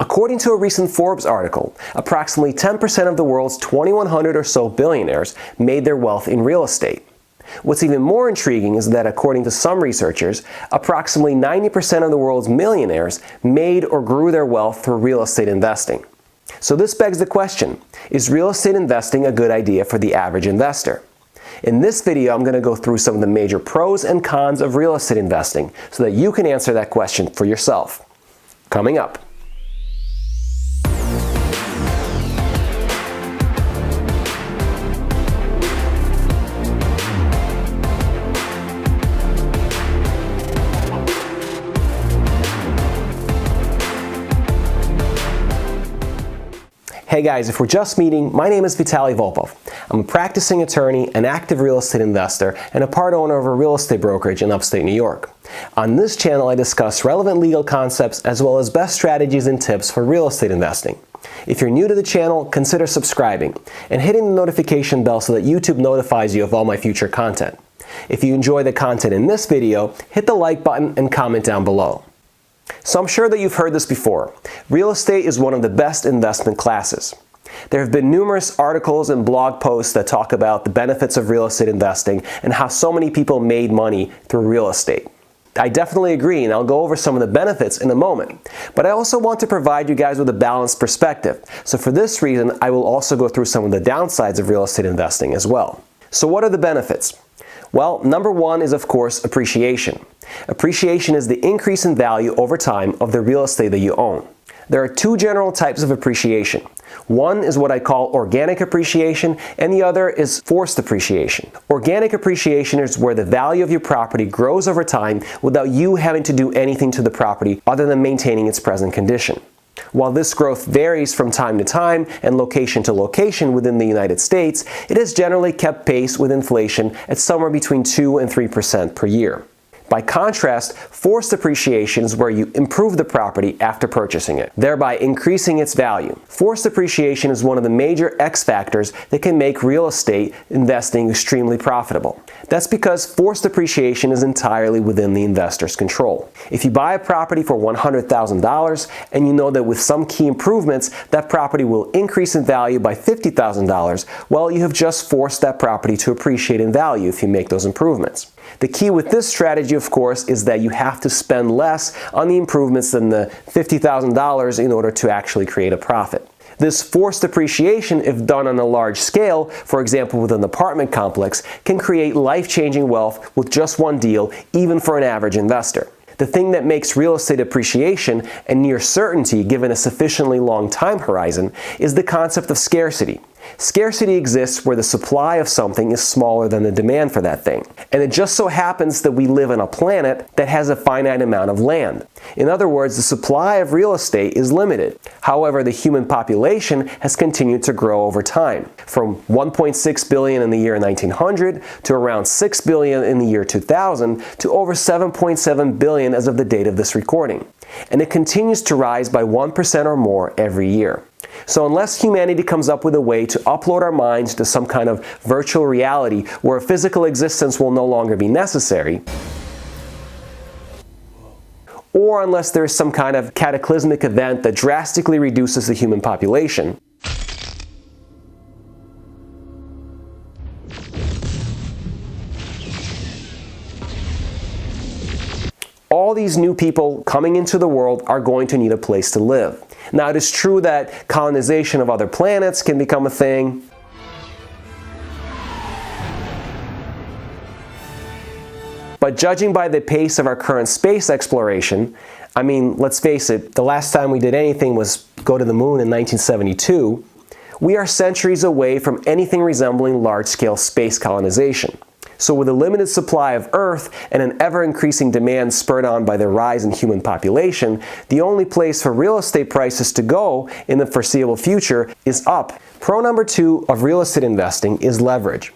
According to a recent Forbes article, approximately 10% of the world's 2,100 or so billionaires made their wealth in real estate. What's even more intriguing is that according to some researchers, approximately 90% of the world's millionaires made or grew their wealth through real estate investing. So this begs the question, is real estate investing a good idea for the average investor? In this video, I'm going to go through some of the major pros and cons of real estate investing so that you can answer that question for yourself. Coming up. Hey guys, if we're just meeting, my name is Vitaly Volpov. I'm a practicing attorney, an active real estate investor, and a part owner of a real estate brokerage in upstate New York. On this channel, I discuss relevant legal concepts as well as best strategies and tips for real estate investing. If you're new to the channel, consider subscribing and hitting the notification bell so that YouTube notifies you of all my future content. If you enjoy the content in this video, hit the like button and comment down below. So I'm sure that you've heard this before. Real estate is one of the best investment classes. There have been numerous articles and blog posts that talk about the benefits of real estate investing and how so many people made money through real estate. I definitely agree, and I'll go over some of the benefits in a moment. But I also want to provide you guys with a balanced perspective. So for this reason, I will also go through some of the downsides of real estate investing as well. So what are the benefits? Well, number one is, of course, appreciation. Appreciation is the increase in value over time of the real estate that you own. There are two general types of appreciation. One is what I call organic appreciation, and the other is forced appreciation. Organic appreciation is where the value of your property grows over time without you having to do anything to the property other than maintaining its present condition. While this growth varies from time to time and location to location within the United States, it has generally kept pace with inflation at somewhere between 2 and 3% per year. By contrast, forced appreciation is where you improve the property after purchasing it, thereby increasing its value. Forced appreciation is one of the major X factors that can make real estate investing extremely profitable. That's because forced appreciation is entirely within the investor's control. If you buy a property for $100,000 and you know that with some key improvements, that property will increase in value by $50,000, well, you have just forced that property to appreciate in value if you make those improvements. The key with this strategy, of course, is that you have to spend less on the improvements than the $50,000 in order to actually create a profit. This forced appreciation, if done on a large scale, for example with an apartment complex, can create life-changing wealth with just one deal, even for an average investor. The thing that makes real estate appreciation a near certainty given a sufficiently long time horizon is the concept of scarcity. Scarcity exists where the supply of something is smaller than the demand for that thing. And it just so happens that we live on a planet that has a finite amount of land. In other words, the supply of real estate is limited. However, the human population has continued to grow over time, from 1.6 billion in the year 1900 to around 6 billion in the year 2000 to over 7.7 billion as of the date of this recording. And it continues to rise by 1% or more every year. So unless humanity comes up with a way to upload our minds to some kind of virtual reality where a physical existence will no longer be necessary, or unless there is some kind of cataclysmic event that drastically reduces the human population, all these new people coming into the world are going to need a place to live. Now, it is true that colonization of other planets can become a thing. But judging by the pace of our current space exploration, I mean, let's face it, the last time we did anything was go to the moon in 1972, we are centuries away from anything resembling large-scale space colonization. So with a limited supply of Earth and an ever-increasing demand spurred on by the rise in human population, the only place for real estate prices to go in the foreseeable future is up. Pro number two of real estate investing is leverage.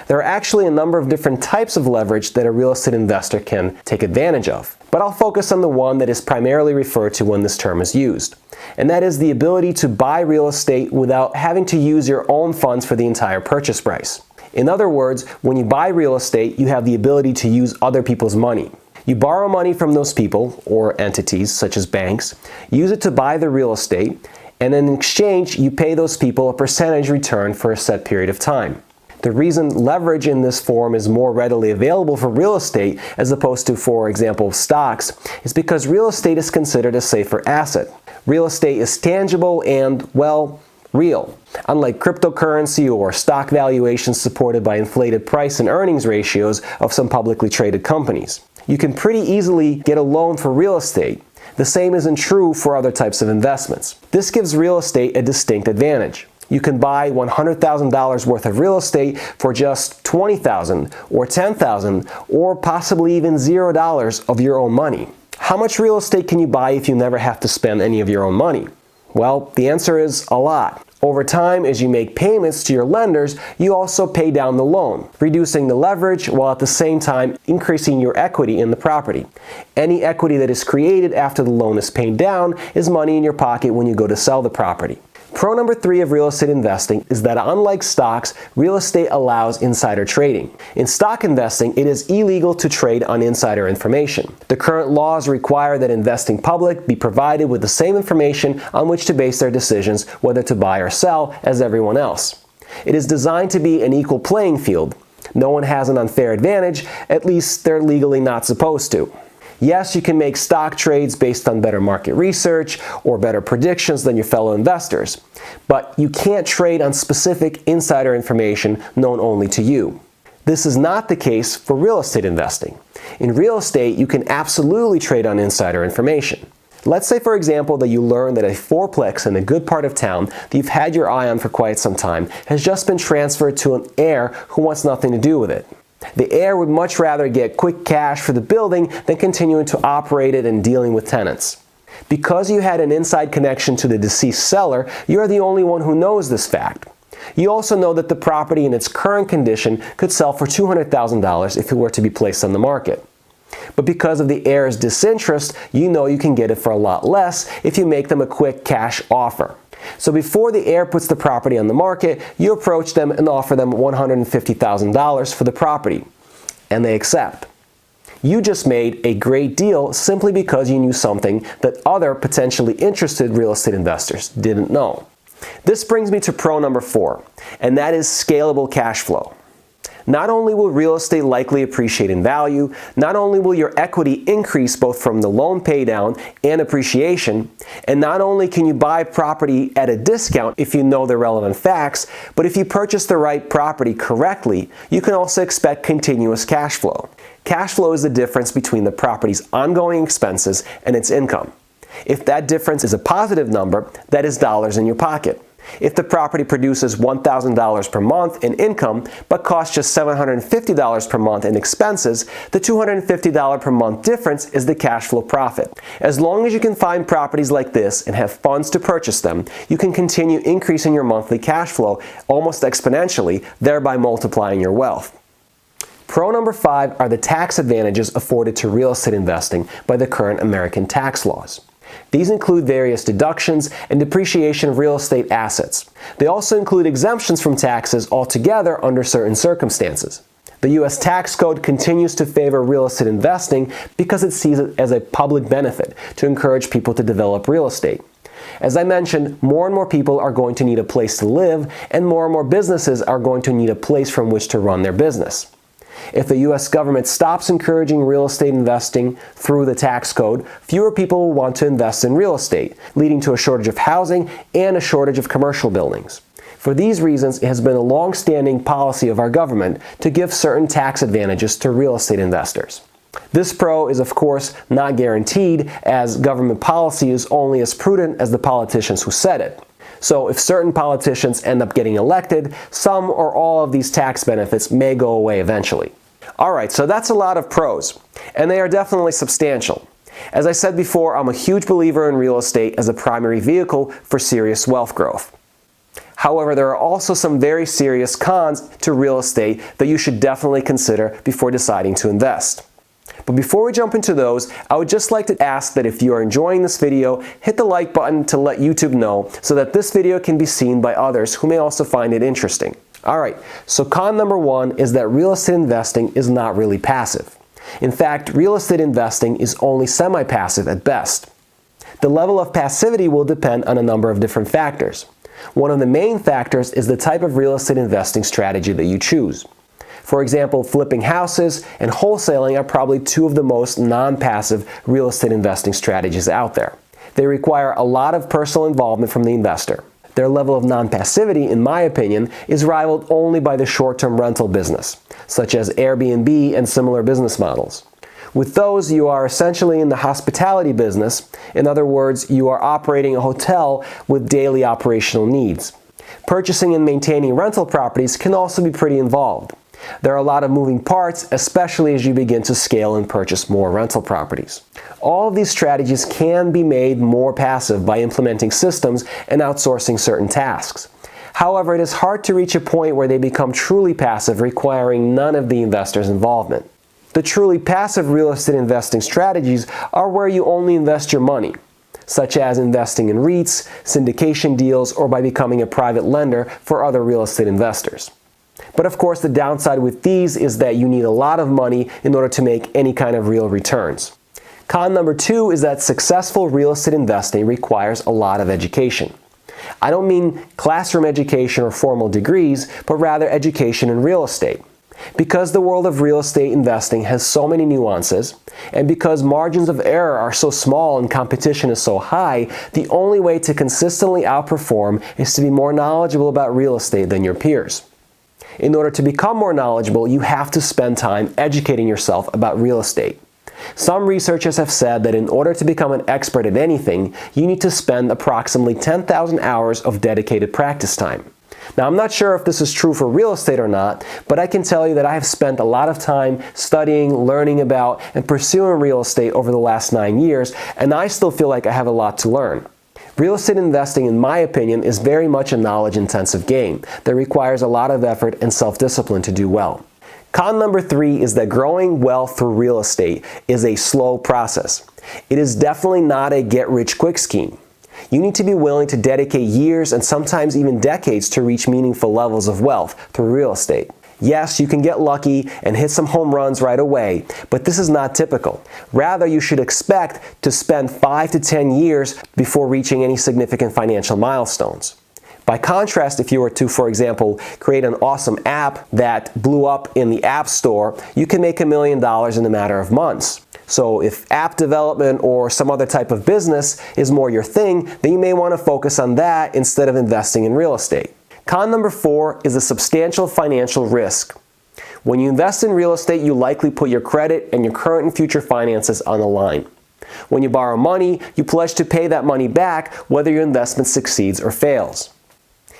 There are actually a number of different types of leverage that a real estate investor can take advantage of. But I'll focus on the one that is primarily referred to when this term is used. And that is the ability to buy real estate without having to use your own funds for the entire purchase price. In other words, when you buy real estate, you have the ability to use other people's money. You borrow money from those people or entities such as banks, use it to buy the real estate, and in exchange you pay those people a percentage return for a set period of time. The reason leverage in this form is more readily available for real estate as opposed to, for example, stocks is because real estate is considered a safer asset. Real estate is tangible and, well, real. Unlike cryptocurrency or stock valuations supported by inflated price and earnings ratios of some publicly traded companies. You can pretty easily get a loan for real estate. The same isn't true for other types of investments. This gives real estate a distinct advantage. You can buy $100,000 worth of real estate for just $20,000 or $10,000 or possibly even $0 of your own money. How much real estate can you buy if you never have to spend any of your own money? Well, the answer is a lot. Over time, as you make payments to your lenders, you also pay down the loan, reducing the leverage while at the same time increasing your equity in the property. Any equity that is created after the loan is paid down is money in your pocket when you go to sell the property. Pro number 3 of real estate investing is that unlike stocks, real estate allows insider trading. In stock investing, it is illegal to trade on insider information. The current laws require that investing public be provided with the same information on which to base their decisions whether to buy or sell as everyone else. It is designed to be an equal playing field. No one has an unfair advantage, at least they're legally not supposed to. Yes, you can make stock trades based on better market research or better predictions than your fellow investors, but you can't trade on specific insider information known only to you. This is not the case for real estate investing. In real estate, you can absolutely trade on insider information. Let's say, for example, that you learn that a fourplex in a good part of town that you've had your eye on for quite some time has just been transferred to an heir who wants nothing to do with it. The heir would much rather get quick cash for the building than continuing to operate it and dealing with tenants. Because you had an inside connection to the deceased seller, you're the only one who knows this fact. You also know that the property in its current condition could sell for $200,000 if it were to be placed on the market. But because of the heir's disinterest, you know you can get it for a lot less if you make them a quick cash offer. So before the heir puts the property on the market, you approach them and offer them $150,000 for the property, and they accept. You just made a great deal simply because you knew something that other potentially interested real estate investors didn't know. This brings me to pro number 4, and that is scalable cash flow. Not only will real estate likely appreciate in value, not only will your equity increase both from the loan paydown and appreciation, and not only can you buy property at a discount if you know the relevant facts, but if you purchase the right property correctly, you can also expect continuous cash flow. Cash flow is the difference between the property's ongoing expenses and its income. If that difference is a positive number, that is dollars in your pocket. If the property produces $1,000 per month in income but costs just $750 per month in expenses, the $250 per month difference is the cash flow profit. As long as you can find properties like this and have funds to purchase them, you can continue increasing your monthly cash flow almost exponentially, thereby multiplying your wealth. Pro number 5 are the tax advantages afforded to real estate investing by the current American tax laws. These include various deductions and depreciation of real estate assets. They also include exemptions from taxes altogether under certain circumstances. The U.S. tax code continues to favor real estate investing because it sees it as a public benefit to encourage people to develop real estate. As I mentioned, more and more people are going to need a place to live, and more businesses are going to need a place from which to run their business. If the U.S. government stops encouraging real estate investing through the tax code, fewer people will want to invest in real estate, leading to a shortage of housing and a shortage of commercial buildings. For these reasons, it has been a long-standing policy of our government to give certain tax advantages to real estate investors. This pro is, of course, not guaranteed, as government policy is only as prudent as the politicians who set it. So if certain politicians end up getting elected, some or all of these tax benefits may go away eventually. Alright, so that's a lot of pros, and they are definitely substantial. As I said before, I'm a huge believer in real estate as a primary vehicle for serious wealth growth. However, there are also some very serious cons to real estate that you should definitely consider before deciding to invest. But before we jump into those, I would just like to ask that if you are enjoying this video, hit the like button to let YouTube know so that this video can be seen by others who may also find it interesting. Alright, so con number 1 is that real estate investing is not really passive. In fact, real estate investing is only semi-passive at best. The level of passivity will depend on a number of different factors. One of the main factors is the type of real estate investing strategy that you choose. For example, flipping houses and wholesaling are probably two of the most non-passive real estate investing strategies out there. They require a lot of personal involvement from the investor. Their level of non-passivity, in my opinion, is rivaled only by the short-term rental business, such as Airbnb and similar business models. With those, you are essentially in the hospitality business. In other words, you are operating a hotel with daily operational needs. Purchasing and maintaining rental properties can also be pretty involved. There are a lot of moving parts, especially as you begin to scale and purchase more rental properties. All of these strategies can be made more passive by implementing systems and outsourcing certain tasks. However, it is hard to reach a point where they become truly passive, requiring none of the investor's involvement. The truly passive real estate investing strategies are where you only invest your money, such as investing in REITs, syndication deals, or by becoming a private lender for other real estate investors. But of course, the downside with these is that you need a lot of money in order to make any kind of real returns. Con number 2 is that successful real estate investing requires a lot of education. I don't mean classroom education or formal degrees, but rather education in real estate. Because the world of real estate investing has so many nuances, and because margins of error are so small and competition is so high, the only way to consistently outperform is to be more knowledgeable about real estate than your peers. In order to become more knowledgeable, you have to spend time educating yourself about real estate. Some researchers have said that in order to become an expert at anything, you need to spend approximately 10,000 hours of dedicated practice time. Now, I'm not sure if this is true for real estate or not, but I can tell you that I have spent a lot of time studying, learning about, and pursuing real estate over the last 9 years, and I still feel like I have a lot to learn. Real estate investing, in my opinion, is very much a knowledge-intensive game that requires a lot of effort and self-discipline to do well. Con number 3 is that growing wealth through real estate is a slow process. It is definitely not a get-rich-quick scheme. You need to be willing to dedicate years and sometimes even decades to reach meaningful levels of wealth through real estate. Yes, you can get lucky and hit some home runs right away, but this is not typical. Rather, you should expect to spend 5 to 10 years before reaching any significant financial milestones. By contrast, if you were to, for example, create an awesome app that blew up in the App Store, you can make $1 million in a matter of months. So if app development or some other type of business is more your thing, then you may want to focus on that instead of investing in real estate. Con number 4 is a substantial financial risk. When you invest in real estate, you likely put your credit and your current and future finances on the line. When you borrow money, you pledge to pay that money back whether your investment succeeds or fails.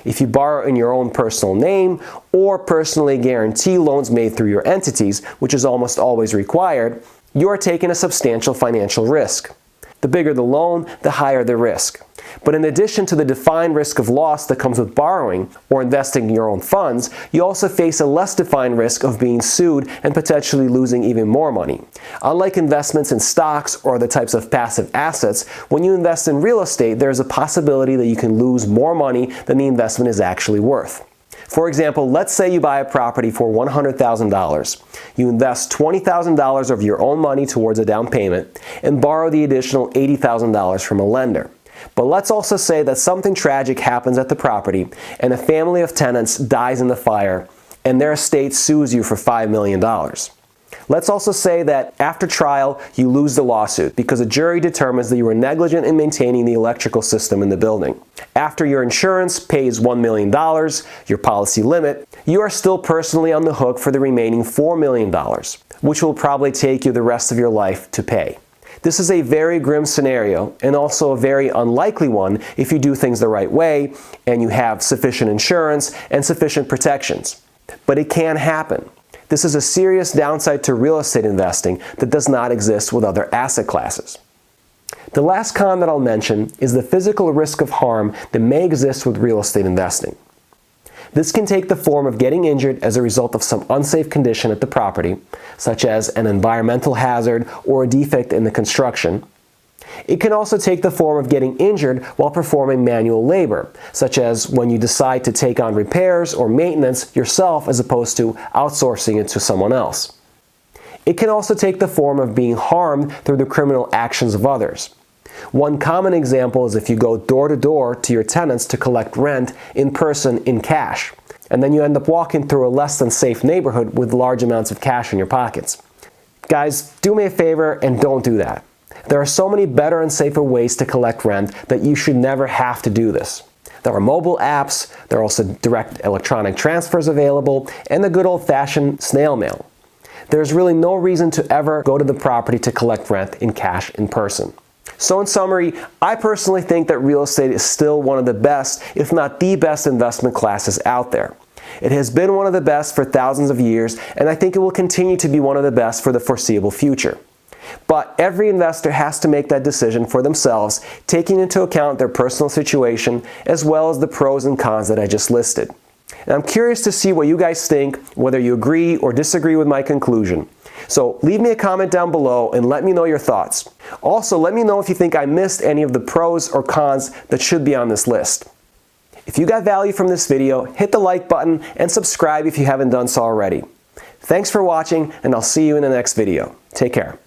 If you borrow in your own personal name or personally guarantee loans made through your entities, which is almost always required, you are taking a substantial financial risk. The bigger the loan, the higher the risk. But in addition to the defined risk of loss that comes with borrowing or investing in your own funds, you also face a less defined risk of being sued and potentially losing even more money. Unlike investments in stocks or other types of passive assets, when you invest in real estate, there is a possibility that you can lose more money than the investment is actually worth. For example, let's say you buy a property for $100,000. You invest $20,000 of your own money towards a down payment and borrow the additional $80,000 from a lender. But let's also say that something tragic happens at the property and a family of tenants dies in the fire and their estate sues you for $5 million. Let's also say that after trial, you lose the lawsuit because a jury determines that you were negligent in maintaining the electrical system in the building. After your insurance pays $1 million, your policy limit, you are still personally on the hook for the remaining $4 million, which will probably take you the rest of your life to pay. This is a very grim scenario and also a very unlikely one if you do things the right way and you have sufficient insurance and sufficient protections. But it can happen. This is a serious downside to real estate investing that does not exist with other asset classes. The last con that I'll mention is the physical risk of harm that may exist with real estate investing. This can take the form of getting injured as a result of some unsafe condition at the property, such as an environmental hazard or a defect in the construction. It can also take the form of getting injured while performing manual labor, such as when you decide to take on repairs or maintenance yourself as opposed to outsourcing it to someone else. It can also take the form of being harmed through the criminal actions of others. One common example is if you go door to door to your tenants to collect rent in person in cash, and then you end up walking through a less than safe neighborhood with large amounts of cash in your pockets. Guys, do me a favor and don't do that. There are so many better and safer ways to collect rent that you should never have to do this. There are mobile apps, there are also direct electronic transfers available, and the good old-fashioned snail mail. There's really no reason to ever go to the property to collect rent in cash in person. So in summary, I personally think that real estate is still one of the best, if not the best investment classes out there. It has been one of the best for thousands of years, and I think it will continue to be one of the best for the foreseeable future. But every investor has to make that decision for themselves, taking into account their personal situation, as well as the pros and cons that I just listed. And I'm curious to see what you guys think, whether you agree or disagree with my conclusion. So leave me a comment down below and let me know your thoughts. Also, let me know if you think I missed any of the pros or cons that should be on this list. If you got value from this video, hit the like button and subscribe if you haven't done so already. Thanks for watching, and I'll see you in the next video. Take care.